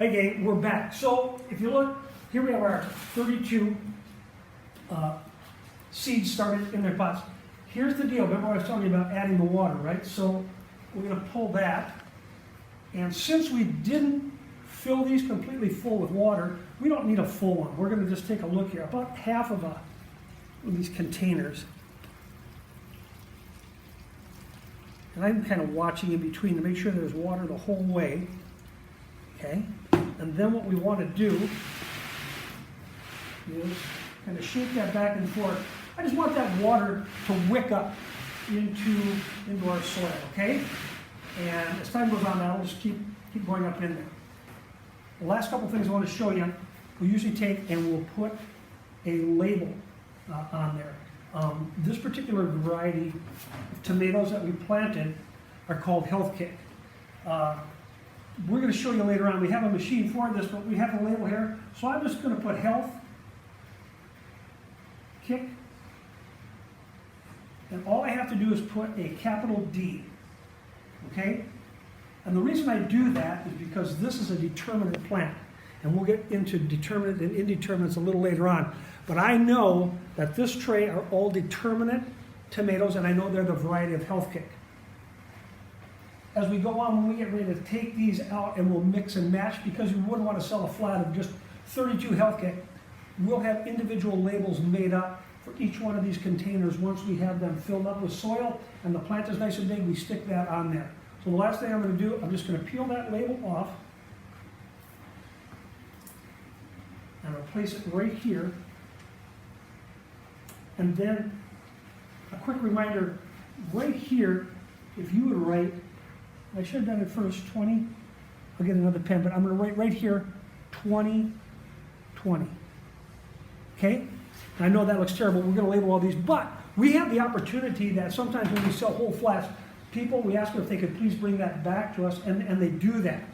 Okay, we're back. So if you look, here we have our 32 seeds started in their pots. Here's the deal. Remember I was telling you about adding the water, right? So we're going to pull that. And since we didn't fill these completely full with water, we don't need a full one. We're going to just take a look here. About half of these containers. And I'm kind of watching in between to make sure there's water the whole way. Okay? And then what we want to do is kind of shake that back and forth. I just want that water to wick up into our soil, okay? And as time goes on, that'll just keep going up in there. The last couple things I want to show you, we usually take and we'll put a label on there. This particular variety of tomatoes that we planted are called Health Kick. We're going to show you later on, we have a machine for this, but we have a label here. So I'm just going to put Health Kick. And all I have to do is put a capital D. Okay? And the reason I do that is because this is a determinate plant. And we'll get into determinate and indeterminates a little later on. But I know that this tray are all determinate tomatoes, and I know they're the variety of Health Kick. As we go on, when we get ready to take these out and we'll mix and match, because we wouldn't want to sell a flat of just 32 Health Kick, we'll have individual labels made up for each one of these containers. Once we have them filled up with soil and the plant is nice and big, we stick that on there. So the last thing I'm going to do, I'm just going to peel that label off and I'll place it right here. And then a quick reminder, right here, if you would write, I should have done it first, 20, I'll get another pen, but I'm going to write right here, 2020. Okay? I know that looks terrible, we're going to label all these, but we have the opportunity that sometimes when we sell whole flats, we ask them if they could please bring that back to us, and they do that.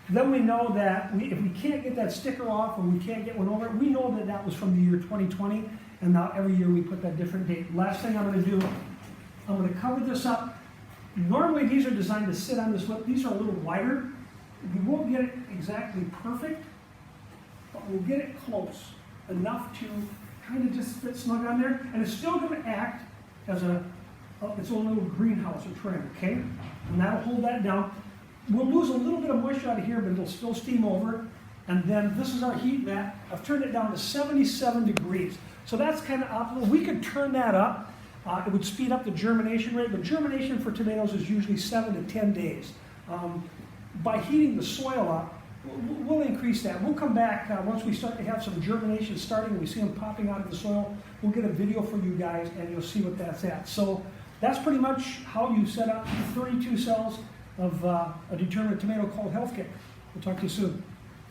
Then we know that if we can't get that sticker off or we can't get one over, we know that that was from the year 2020, and now every year we put that different date. Last thing I'm going to do, I'm going to cover this up. Normally these are designed to sit on this lip. These are a little wider. We won't get it exactly perfect, but we'll get it close enough to kind of just fit snug on there, and it's still going to act as its own little greenhouse or trim, okay? And that'll hold that down. We'll lose a little bit of moisture out of here, but it'll still steam over. And then this is our heat mat. I've turned it down to 77 degrees. So that's kind of optimal. We could turn that up. It would speed up the germination rate, but germination for tomatoes is usually 7 to 10 days. By heating the soil up, we'll increase that. We'll come back once we start to have some germination starting and we see them popping out of the soil. We'll get a video for you guys and you'll see what that's at. So that's pretty much how you set up 32 cells of a determinate tomato called Health Kick. We'll talk to you soon.